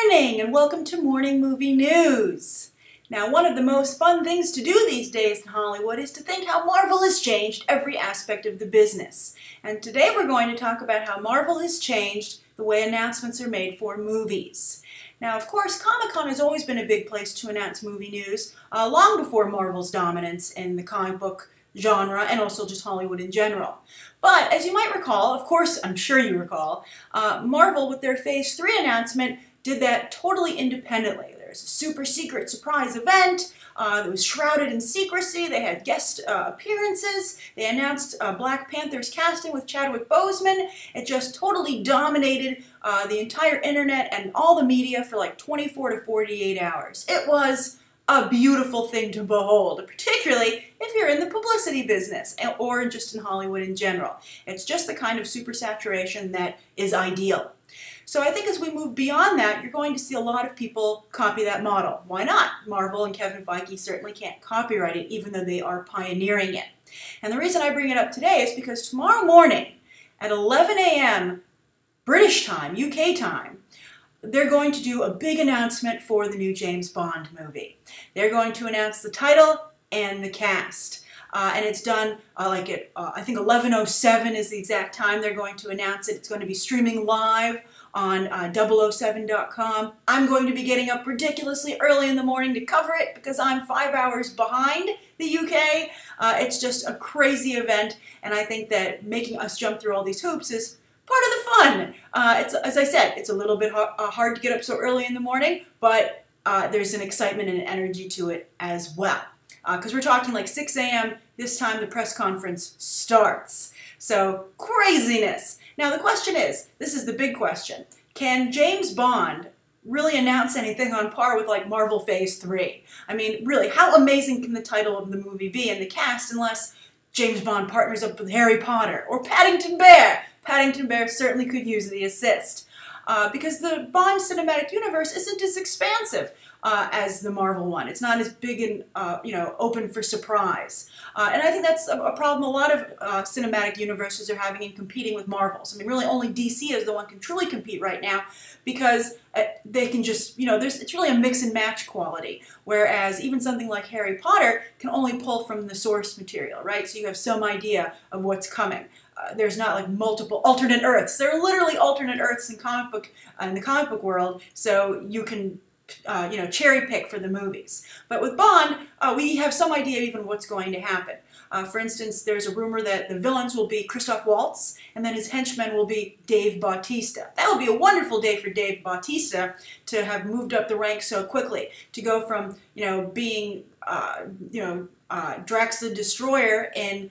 morning and welcome to Morning Movie News. Now, one of the most fun things to do these days in Hollywood is to think how Marvel has changed every aspect of the business. And today we're going to talk about how Marvel has changed the way announcements are made for movies. Now, of course, Comic-Con has always been a big place to announce movie news, long before Marvel's dominance in the comic book genre and also just Hollywood in general. But as you might recall, of course I'm sure you recall, Marvel with their Phase 3 announcement did that totally independently. There's a super secret surprise event that was shrouded in secrecy. They had guest appearances. They announced Black Panther's casting with Chadwick Boseman. It just totally dominated the entire internet and all the media for like 24 to 48 hours. It was a beautiful thing to behold, particularly if you're in the publicity business or just in Hollywood in general. It's just the kind of supersaturation that is ideal. So I think as we move beyond that, you're going to see a lot of people copy that model. Why not? Marvel and Kevin Feige certainly can't copyright it, even though they are pioneering it. And the reason I bring it up today is because tomorrow morning at 11 a.m. British time, UK time, they're going to do a big announcement for the new James Bond movie. They're going to announce the title and the cast. And it's done I think 11:07 is the exact time they're going to announce it. It's going to be streaming live on 007.com. I'm going to be getting up ridiculously early in the morning to cover it because I'm 5 hours behind the UK. It's just a crazy event, and I think that making us jump through all these hoops is part of the fun. As I said, it's a little bit hard to get up so early in the morning, but there's an excitement and an energy to it as well. Because we're talking like 6 a.m. this time the press conference starts. So, craziness. Now the question is, this is the big question, can James Bond really announce anything on par with like Marvel Phase 3? I mean, really, how amazing can the title of the movie be and the cast unless James Bond partners up with Harry Potter or Paddington Bear? Paddington Bear certainly could use the assist. Because the Bond cinematic universe isn't as expansive as the Marvel one. It's not as big and open for surprise. And I think that's a problem a lot of cinematic universes are having in competing with Marvel's. I mean, really only DC is the one can truly compete right now because they can just, it's really a mix and match quality. Whereas even something like Harry Potter can only pull from the source material, right? So you have some idea of what's coming. There's not like multiple alternate Earths. There are literally alternate Earths in the comic book world, so you can cherry pick for the movies. But with Bond, we have some idea even what's going to happen. For instance, there's a rumor that the villains will be Christoph Waltz, and then his henchmen will be Dave Bautista. That would be a wonderful day for Dave Bautista to have moved up the ranks so quickly, to go from being Drax the Destroyer in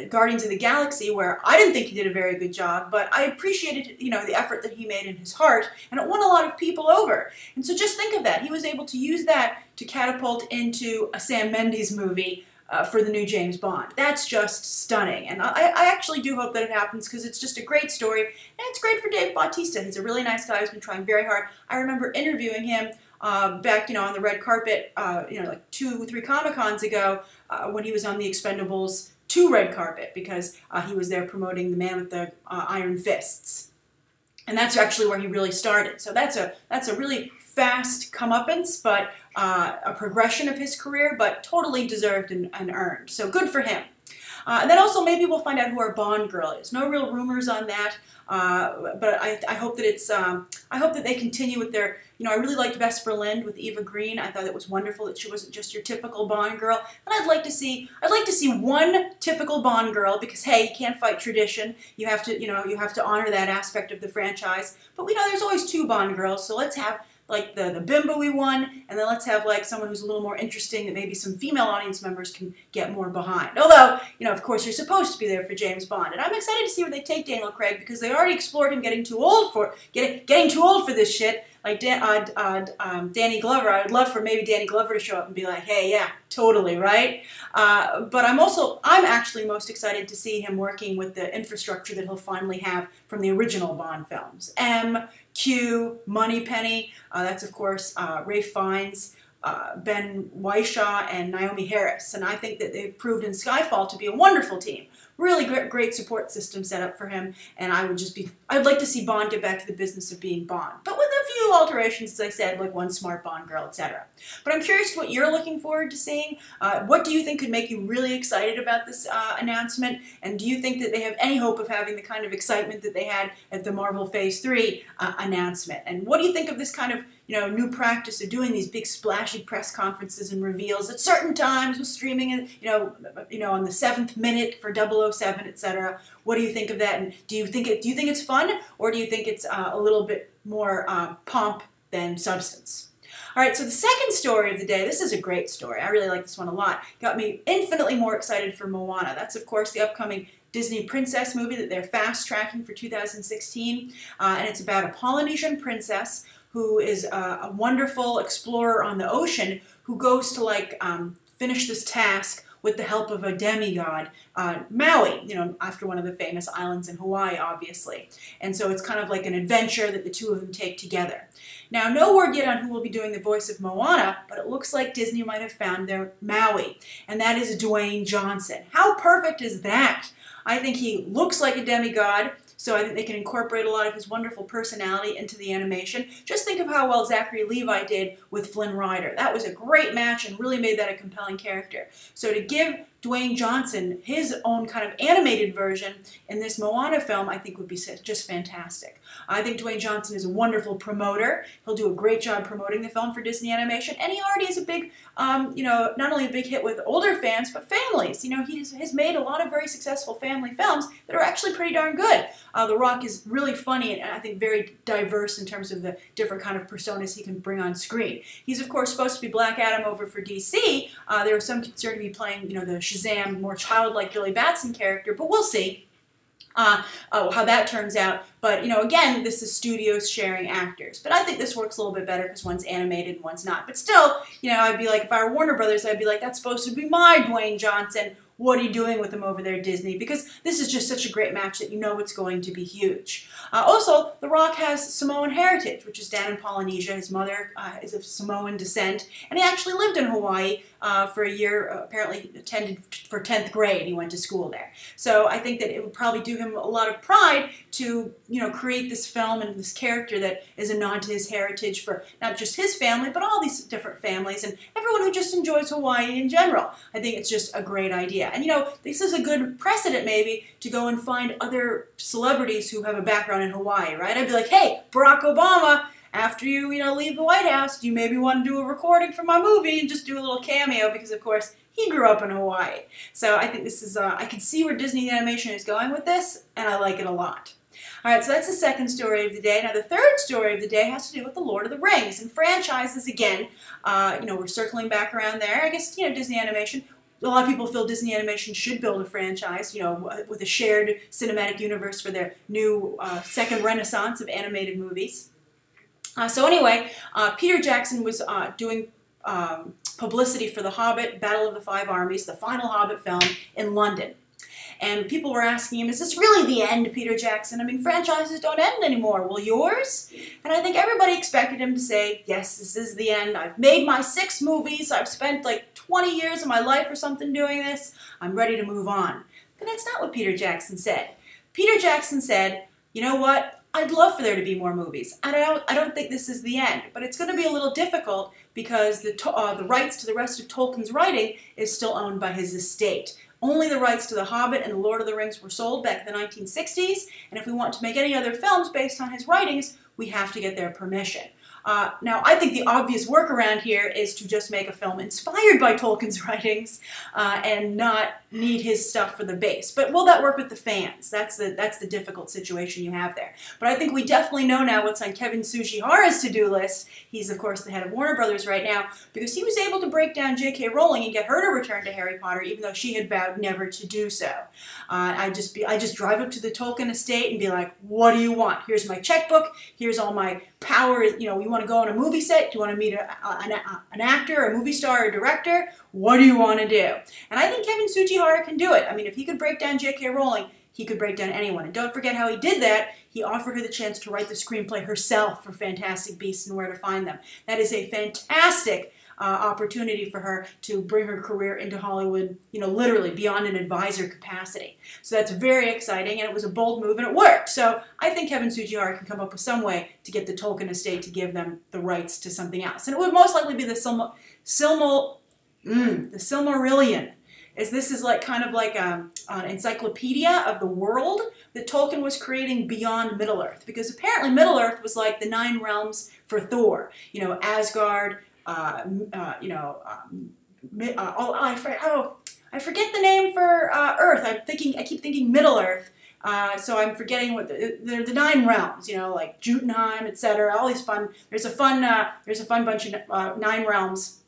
Guardians of the Galaxy, where I didn't think he did a very good job, but I appreciated, the effort that he made in his heart, and it won a lot of people over. And so just think of that. He was able to use that to catapult into a Sam Mendes movie for the new James Bond. That's just stunning, and I actually do hope that it happens because it's just a great story, and it's great for Dave Bautista. He's a really nice guy who's been trying very hard. I remember interviewing him back, on the red carpet, like 2-3 Comic-Cons ago when he was on the Expendables 2 red carpet because he was there promoting the man with the iron fists. And that's actually where he really started. So that's a really fast comeuppance, but a progression of his career, but totally deserved and earned. So good for him. And then also maybe we'll find out who our Bond girl is. No real rumors on that, but I hope that I hope that they continue with their. I really liked Vesper Lynd with Eva Green. I thought it was wonderful that she wasn't just your typical Bond girl. And I'd like to see one typical Bond girl because hey, you can't fight tradition. You have to you have to honor that aspect of the franchise. But we know there's always 2 Bond girls, so let's have like the bimbo-y one, and then let's have like someone who's a little more interesting that maybe some female audience members can get more behind. Although, of course you're supposed to be there for James Bond, and I'm excited to see where they take Daniel Craig because they already explored him getting too old for this shit. Like Danny Glover, I would love for maybe Danny Glover to show up and be like, hey, yeah, totally, right? But I'm actually most excited to see him working with the infrastructure that he'll finally have from the original Bond films. M, Q, Moneypenny, that's of course Ralph Fiennes, Ben Whishaw, and Naomi Harris. And I think that they've proved in Skyfall to be a wonderful team. Really great support system set up for him, and I'd like to see Bond get back to the business of being Bond, but with a few little alterations, as I said, like one smart Bond girl, etc. But I'm curious what you're looking forward to seeing. What do you think could make you really excited about this announcement? And do you think that they have any hope of having the kind of excitement that they had at the Marvel Phase 3 announcement? And what do you think of this kind of new practice of doing these big splashy press conferences and reveals at certain times with streaming and on the 7th minute for 007, etc. What do you think of that? And do you think it's fun, or do you think it's a little bit more pomp than substance? All right, so the second story of the day, this is a great story. I really like this one a lot. Got me infinitely more excited for Moana. That's, of course, the upcoming Disney Princess movie that they're fast-tracking for 2016. And it's about a Polynesian princess who is a wonderful explorer on the ocean who goes to, finish this task with the help of a demigod, Maui, after one of the famous islands in Hawaii, obviously. And so it's kind of like an adventure that the two of them take together. Now, no word yet on who will be doing the voice of Moana, but it looks like Disney might have found their Maui, and that is Dwayne Johnson. How perfect is that? I think he looks like a demigod, so I think they can incorporate a lot of his wonderful personality into the animation. Just think of how well Zachary Levi did with Flynn Rider. That was a great match and really made that a compelling character. So to give Dwayne Johnson his own kind of animated version in this Moana film, I think would be just fantastic. I think Dwayne Johnson is a wonderful promoter. He'll do a great job promoting the film for Disney Animation, and he already is a big, not only a big hit with older fans, but families. He has made a lot of very successful family films that are actually pretty darn good. The Rock is really funny and I think very diverse in terms of the different kind of personas he can bring on screen. He's, of course, supposed to be Black Adam over for DC. There was some concern to be playing, the Shazam, more childlike Billy Batson character, but we'll see how that turns out. But, again, this is studios sharing actors. But I think this works a little bit better because one's animated and one's not. But still, I'd be like, if I were Warner Brothers, I'd be like, that's supposed to be my Dwayne Johnson. What are you doing with him over there, Disney? Because this is just such a great match that it's going to be huge. Also, The Rock has Samoan heritage, which is down in Polynesia. His mother is of Samoan descent, and he actually lived in Hawaii for a year, apparently attended for 10th grade. He went to school there. So I think that it would probably do him a lot of pride to, create this film and this character that is a nod to his heritage for not just his family, but all these different families and everyone who just enjoys Hawaii in general. I think it's just a great idea. And, this is a good precedent, maybe, to go and find other celebrities who have a background in Hawaii, right? I'd be like, hey, Barack Obama, after you, leave the White House, do you maybe want to do a recording for my movie and just do a little cameo? Because, of course, he grew up in Hawaii. So I think this is, I can see where Disney Animation is going with this, and I like it a lot. All right, so that's the second story of the day. Now, the third story of the day has to do with the Lord of the Rings and franchises again. We're circling back around there. I guess, Disney Animation. A lot of people feel Disney Animation should build a franchise, with a shared cinematic universe for their new second renaissance of animated movies. So anyway, Peter Jackson was doing publicity for The Hobbit, Battle of the Five Armies, the final Hobbit film in London. And people were asking him, is this really the end, Peter Jackson? I mean, franchises don't end anymore. Will yours? And I think everybody expected him to say, yes, this is the end. I've made my 6 movies. I've spent like 20 years of my life or something doing this. I'm ready to move on. But that's not what Peter Jackson said. Peter Jackson said, you know what? I'd love for there to be more movies. And I don't think this is the end. But it's going to be a little difficult because the rights to the rest of Tolkien's writing is still owned by his estate. Only the rights to The Hobbit and The Lord of the Rings were sold back in the 1960s, and if we want to make any other films based on his writings, we have to get their permission. Now, I think the obvious workaround here is to just make a film inspired by Tolkien's writings and not need his stuff for the base. But will that work with the fans? That's the difficult situation you have there. But I think we definitely know now what's on Kevin Tsujihara's to-do list. He's, of course, the head of Warner Brothers right now, because he was able to break down J.K. Rowling and get her to return to Harry Potter, even though she had vowed never to do so. I just drive up to the Tolkien estate and be like, what do you want? Here's my checkbook. Here's all my power. You want to go on a movie set? Do you want to meet an actor, a movie star, or a director? What do you want to do? And I think Kevin Tsujihara can do it. I mean, if he could break down J.K. Rowling, he could break down anyone. And don't forget how he did that. He offered her the chance to write the screenplay herself for Fantastic Beasts and Where to Find Them. That is a fantastic opportunity for her to bring her career into Hollywood, literally beyond an advisor capacity. So that's very exciting, and it was a bold move, and it worked. So I think Kevin Tsujihara can come up with some way to get the Tolkien estate to give them the rights to something else. And it would most likely be the Silmarillion. This is like kind of like an encyclopedia of the world that Tolkien was creating beyond Middle-earth, because apparently Middle-earth was like the 9 realms for Thor. Asgard, I forget the name for Earth. I keep thinking Middle-earth. So I'm forgetting what they're the 9 realms, like Jotunheim, etc. All these fun. There's a fun bunch of 9 realms.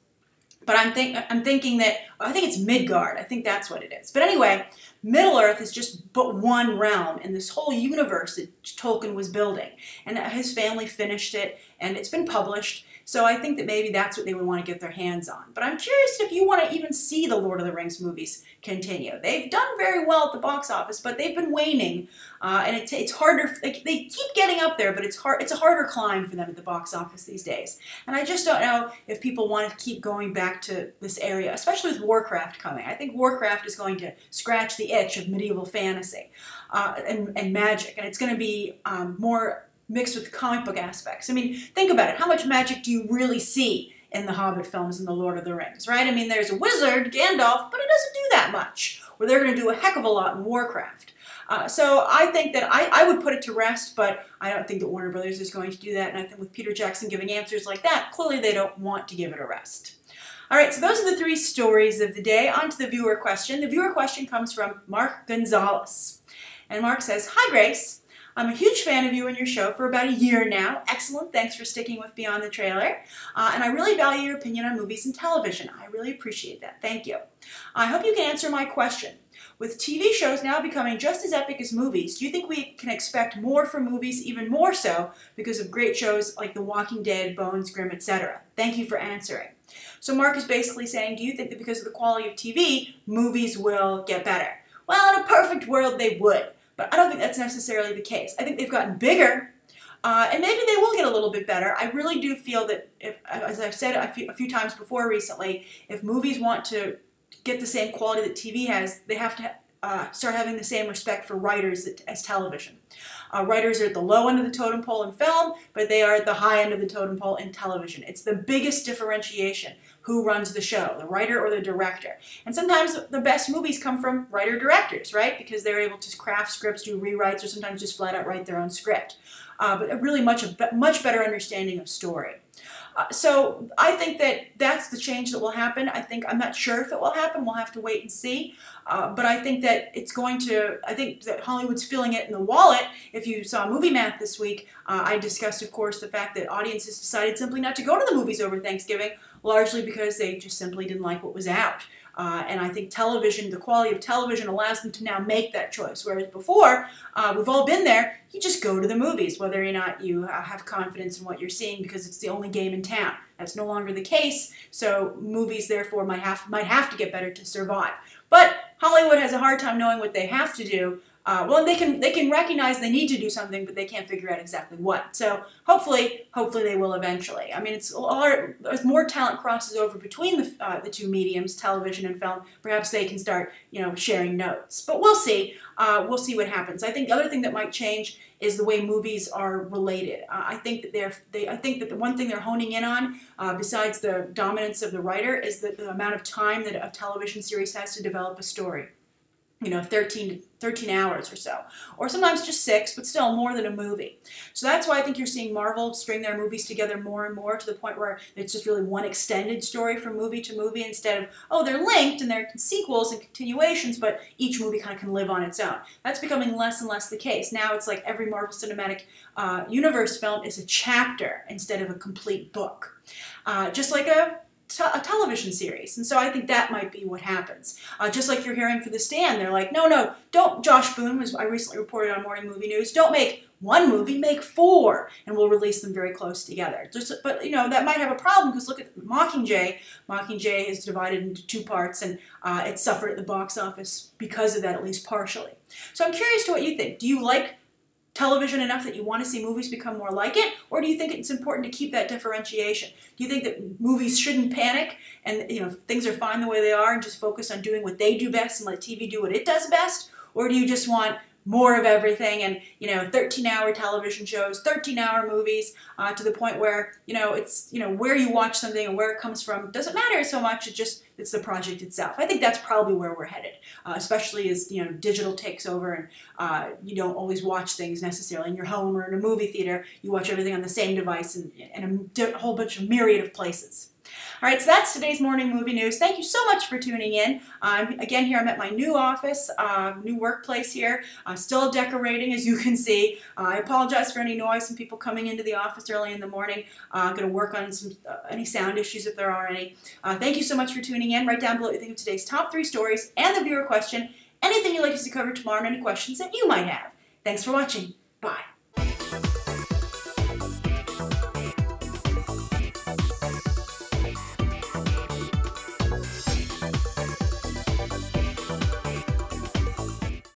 But I'm thinking that, I think it's Midgard. I think that's what it is. But anyway, Middle-earth is just but one realm in this whole universe that Tolkien was building. And his family finished it, and it's been published. So I think that maybe that's what they would want to get their hands on. But I'm curious if you want to even see the Lord of the Rings movies continue. They've done very well at the box office, but they've been waning. And it's harder. They keep getting up there, but it's a harder climb for them at the box office these days. And I just don't know if people want to keep going back to this area, especially with Warcraft coming. I think Warcraft is going to scratch the itch of medieval fantasy and magic, and it's going to be more mixed with the comic book aspects. I mean, think about it. How much magic do you really see in the Hobbit films and the Lord of the Rings, right? I mean, there's a wizard, Gandalf, but it doesn't do that much. Or they're going to do a heck of a lot in Warcraft. So I think that I would put it to rest, but I don't think that Warner Brothers is going to do that. And I think with Peter Jackson giving answers like that, clearly they don't want to give it a rest. All right, so those are the 3 stories of the day. On to the viewer question. The viewer question comes from Mark Gonzalez. And Mark says, "Hi, Grace. I'm a huge fan of you and your show for about a year now. Excellent. Thanks for sticking with Beyond the Trailer. And I really value your opinion on movies and television. I really appreciate that. Thank you. I hope you can answer my question. With TV shows now becoming just as epic as movies, do you think we can expect more from movies, even more so because of great shows like The Walking Dead, Bones, Grimm, etc.? Thank you for answering." So Mark is basically saying, do you think that because of the quality of TV, movies will get better? Well, in a perfect world, they would. But I don't think that's necessarily the case. I think they've gotten bigger, and maybe they will get a little bit better. I really do feel that, as I've said a few times before recently, if movies want to get the same quality that TV has, they have to start having the same respect for writers as television. Writers are at the low end of the totem pole in film, but they are at the high end of the totem pole in television. It's the biggest differentiation. Who runs the show, the writer or the director? And sometimes the best movies come from writer-directors, right? Because they're able to craft scripts, do rewrites, or sometimes just flat out write their own script. But a really much better understanding of story. So I think that that's the change that will happen. I'm not sure if it will happen. We'll have to wait and see. But I think that I think that Hollywood's feeling it in the wallet. If you saw Movie Math this week, I discussed, of course, the fact that audiences decided simply not to go to the movies over Thanksgiving, largely because they just simply didn't like what was out. And I think television, the quality of television allows them to now make that choice. Whereas before, we've all been there, you just go to the movies, whether or not you have confidence in what you're seeing because it's the only game in town. That's no longer the case, so movies therefore might have to get better to survive. But Hollywood has a hard time knowing what they have to do. Well, they can recognize they need to do something, but they can't figure out exactly what. So hopefully they will eventually. I mean, as more talent crosses over between the 2 mediums, television and film, perhaps they can start, sharing notes. But we'll see. We'll see what happens. I think the other thing that might change is the way movies are related. I think that the one thing they're honing in on, besides the dominance of the writer, is the amount of time that a television series has to develop a story. 13 hours or so. Or sometimes just 6, but still more than a movie. So that's why I think you're seeing Marvel string their movies together more and more to the point where it's just really one extended story from movie to movie instead of, oh, they're linked and they're sequels and continuations, but each movie kind of can live on its own. That's becoming less and less the case. Now it's like every Marvel Cinematic Universe film is a chapter instead of a complete book. Just like a television series. And so I think that might be what happens. Just like you're hearing for The Stand, they're like, no, don't, Josh Boone, as I recently reported on Morning Movie News, don't make 1 movie, make 4, and we'll release them very close together. But, that might have a problem because look at Mockingjay. Mockingjay is divided into 2 parts, and it suffered at the box office because of that, at least partially. So I'm curious to what you think. Do you like television enough that you want to see movies become more like it, or do you think it's important to keep that differentiation? Do you think that movies shouldn't panic and things are fine the way they are and just focus on doing what they do best and let TV do what it does best? Or do you just want more of everything and 13-hour television shows, 13-hour movies, to the point where it's where you watch something and where it comes from doesn't matter so much. It's the project itself. I think that's probably where we're headed, especially as digital takes over and you don't always watch things necessarily in your home or in a movie theater. You watch everything on the same device in a whole bunch of myriad of places. All right, so that's today's morning movie news. Thank you so much for tuning in. Again, here I'm at my new office, new workplace here. Still decorating, as you can see. I apologize for any noise and people coming into the office early in the morning. I'm going to work on any sound issues if there are any. Thank you so much for tuning in. Write down below what you think of today's top 3 stories and the viewer question. Anything you'd like us to cover tomorrow and any questions that you might have. Thanks for watching. Bye.